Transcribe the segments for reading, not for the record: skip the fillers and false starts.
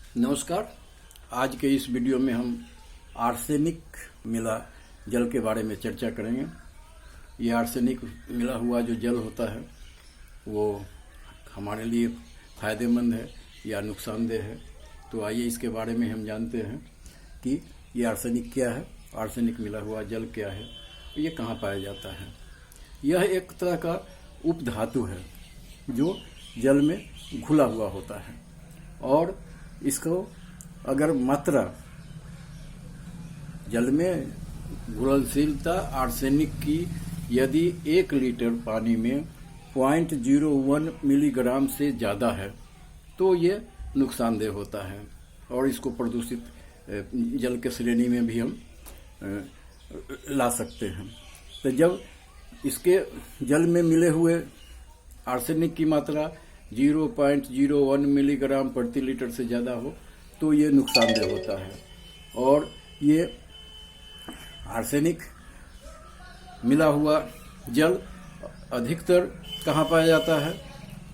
नमस्कार। आज के इस वीडियो में हम आर्सेनिक मिला जल के बारे में चर्चा करेंगे। ये आर्सेनिक मिला हुआ जो जल होता है वो हमारे लिए फ़ायदेमंद है या नुकसानदेह है। तो आइए इसके बारे में हम जानते हैं कि ये आर्सेनिक क्या है, आर्सेनिक मिला हुआ जल क्या है, ये कहाँ पाया जाता है। यह एक तरह का उपधातु है जो जल में घुला हुआ होता है और इसको अगर मात्रा जल में घुलनशीलता आर्सेनिक की यदि 1 लीटर पानी में 0.01 मिलीग्राम से ज़्यादा है तो ये नुकसानदेह होता है और इसको प्रदूषित जल के श्रेणी में भी हम ला सकते हैं। तो जब इसके जल में मिले हुए आर्सेनिक की मात्रा 0.01 मिलीग्राम प्रति लीटर से ज़्यादा हो तो ये नुकसानदेह होता है। और ये आर्सेनिक मिला हुआ जल अधिकतर कहाँ पाया जाता है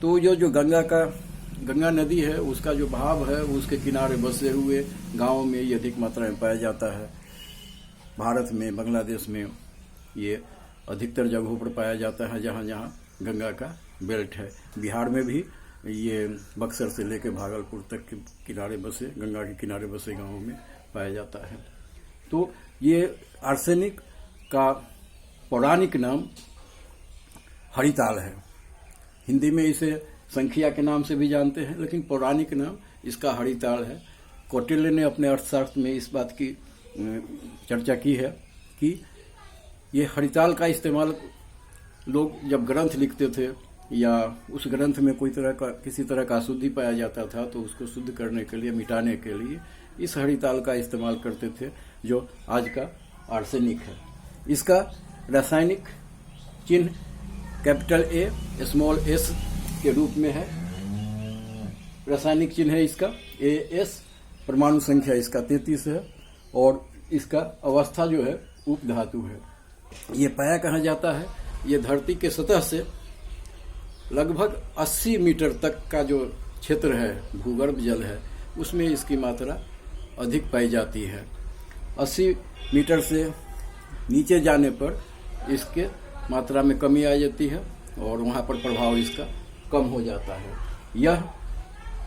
तो जो गंगा नदी है उसका जो बहाव है उसके किनारे बसे हुए गांवों में ये अधिक मात्रा में पाया जाता है। भारत में, बांग्लादेश में ये अधिकतर जगहों पर पाया जाता है जहाँ जहाँ गंगा का बेल्ट है। बिहार में भी ये बक्सर से लेकर भागलपुर तक के किनारे बसे, गंगा के किनारे बसे गांवों में पाया जाता है। तो ये आर्सेनिक का पौराणिक नाम हरिताल है। हिंदी में इसे संखिया के नाम से भी जानते हैं, लेकिन पौराणिक नाम इसका हरिताल है। कौटिल्य ने अपने अर्थशास्त्र में इस बात की चर्चा की है कि ये हरिताल का इस्तेमाल लोग जब ग्रंथ लिखते थे या उस ग्रंथ में किसी तरह का अशुद्धि पाया जाता था तो उसको शुद्ध करने के लिए, मिटाने के लिए इस हरिताल का इस्तेमाल करते थे जो आज का आर्सेनिक है। इसका रासायनिक चिन्ह कैपिटल A स्मॉल s के रूप में है। रासायनिक चिन्ह है इसका AS, परमाणु संख्या इसका 33 है और इसका अवस्था जो है उपधातु है। ये पाया कहाँ जाता है? ये धरती के सतह से लगभग 80 मीटर तक का जो क्षेत्र है, भूगर्भ जल है, उसमें इसकी मात्रा अधिक पाई जाती है। 80 मीटर से नीचे जाने पर इसके मात्रा में कमी आ जाती है और वहाँ पर प्रभाव इसका कम हो जाता है। यह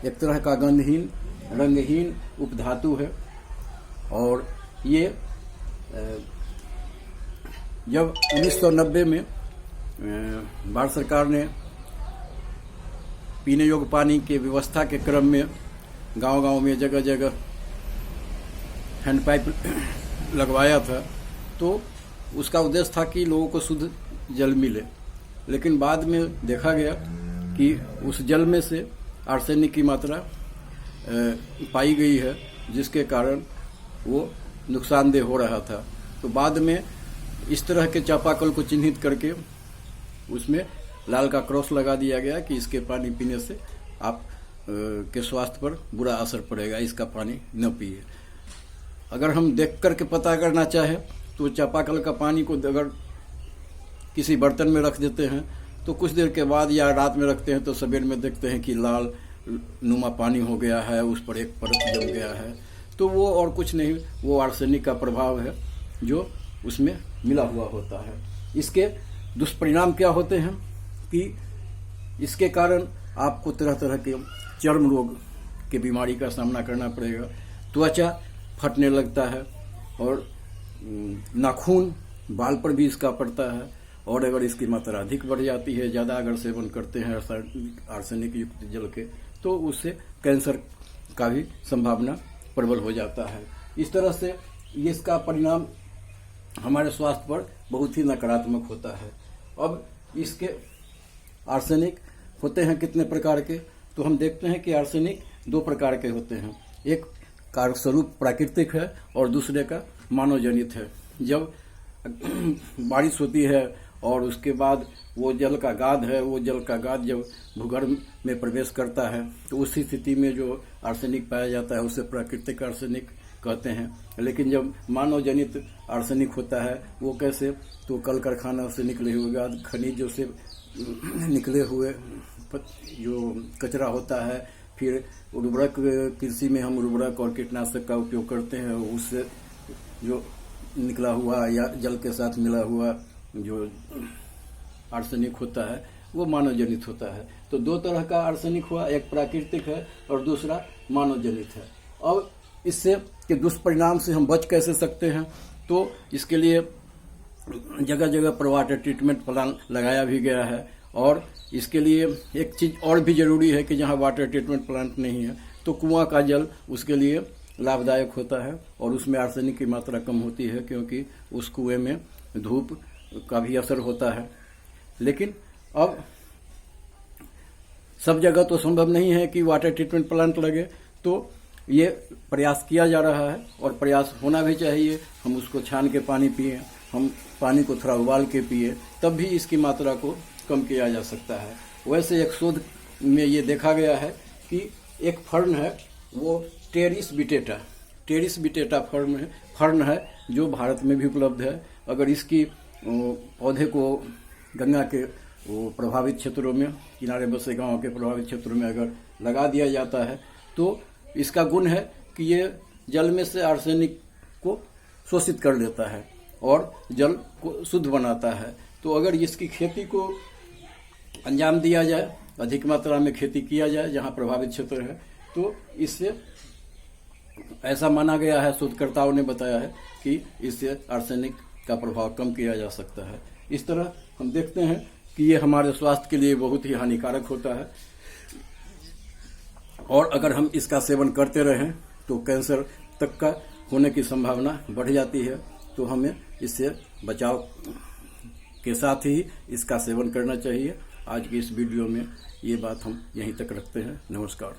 एक तरह का गंधहीन, रंगहीन उपधातु है और ये जब 1990 में भारत सरकार ने पीने योग्य पानी के व्यवस्था के क्रम में गांव-गांव में जगह जगह हैंडपाइप लगवाया था तो उसका उद्देश्य था कि लोगों को शुद्ध जल मिले। लेकिन बाद में देखा गया कि उस जल में से आर्सेनिक की मात्रा पाई गई है जिसके कारण वो नुकसानदेह हो रहा था। तो बाद में इस तरह के चापाकल को चिन्हित करके उसमें लाल का क्रॉस लगा दिया गया कि इसके पानी पीने से आप के स्वास्थ्य पर बुरा असर पड़ेगा, इसका पानी न पिए। अगर हम देख करके पता करना चाहें तो चापाकल का पानी को अगर किसी बर्तन में रख देते हैं तो कुछ देर के बाद या रात में रखते हैं तो सवेर में देखते हैं कि लाल नुमा पानी हो गया है, उस पर एक परत जम गया है। तो वो और कुछ नहीं, वो आर्सेनिक का प्रभाव है जो उसमें मिला हुआ होता है। इसके दुष्परिणाम क्या होते हैं कि इसके कारण आपको तरह तरह के चर्म रोग के बीमारी का सामना करना पड़ेगा। त्वचा फटने लगता है और नाखून, बाल पर भी इसका पड़ता है। और अगर इसकी मात्रा अधिक बढ़ जाती है, ज़्यादा अगर सेवन करते हैं आर्सेनिक युक्त जल के, तो उससे कैंसर का भी संभावना प्रबल हो जाता है। इस तरह से इसका परिणाम हमारे स्वास्थ्य पर बहुत ही नकारात्मक होता है। अब इसके आर्सेनिक होते हैं कितने प्रकार के, तो हम देखते हैं कि आर्सेनिक 2 प्रकार के होते हैं। एक कारक स्वरूप प्राकृतिक है और दूसरे का मानवजनित है। जब बारिश होती है और उसके बाद वो जल का गाद है, वो जल का गाद जब भूगर्भ में प्रवेश करता है तो उसी स्थिति में जो आर्सेनिक पाया जाता है उसे प्राकृतिक आर्सेनिक कहते हैं। लेकिन जब मानव जनित आर्सेनिक होता है वो कैसे, तो कल कारखाना से निकले हुए गाद, खनिजों से निकले हुए जो कचरा होता है, फिर उर्वरक, कृषि में हम उर्वरक और कीटनाशक का उपयोग करते हैं, उससे जो निकला हुआ या जल के साथ मिला हुआ जो आर्सेनिक होता है वो मानव जनित होता है। तो दो तरह का आर्सेनिक हुआ, एक प्राकृतिक है और दूसरा मानव जनित है। अब इससे के दुष्परिणाम से हम बच कैसे सकते हैं, तो इसके लिए जगह जगह पर वाटर ट्रीटमेंट प्लांट लगाया भी गया है। और इसके लिए एक चीज और भी जरूरी है कि जहाँ वाटर ट्रीटमेंट प्लांट नहीं है तो कुआं का जल उसके लिए लाभदायक होता है और उसमें आर्सेनिक की मात्रा कम होती है, क्योंकि उस कुएं में धूप का भी असर होता है। लेकिन अब सब जगह तो संभव नहीं है कि वाटर ट्रीटमेंट प्लांट लगे, तो ये प्रयास किया जा रहा है और प्रयास होना भी चाहिए। हम उसको छान के पानी पिए, हम पानी को थोड़ा उबाल के पिए, तब भी इसकी मात्रा को कम किया जा सकता है। वैसे एक शोध में ये देखा गया है कि एक फर्न है, वो टेरिस बिटेटा फर्न है जो भारत में भी उपलब्ध है। अगर इसकी पौधे को गंगा के प्रभावित क्षेत्रों में, किनारे बसे गांव के प्रभावित क्षेत्रों में अगर लगा दिया जाता है तो इसका गुण है कि ये जल में से आर्सेनिक को शोषित कर लेता है और जल को शुद्ध बनाता है। तो अगर इसकी खेती को अंजाम दिया जाए, अधिक मात्रा में खेती किया जाए जहां प्रभावित क्षेत्र है, तो इससे ऐसा माना गया है, शोधकर्ताओं ने बताया है कि इससे आर्सेनिक का प्रभाव कम किया जा सकता है। इस तरह हम देखते हैं कि ये हमारे स्वास्थ्य के लिए बहुत ही हानिकारक होता है और अगर हम इसका सेवन करते रहें तो कैंसर तक का होने की संभावना बढ़ जाती है। तो हमें इससे बचाव के साथ ही इसका सेवन करना चाहिए। आज की इस वीडियो में ये बात हम यहीं तक रखते हैं। नमस्कार।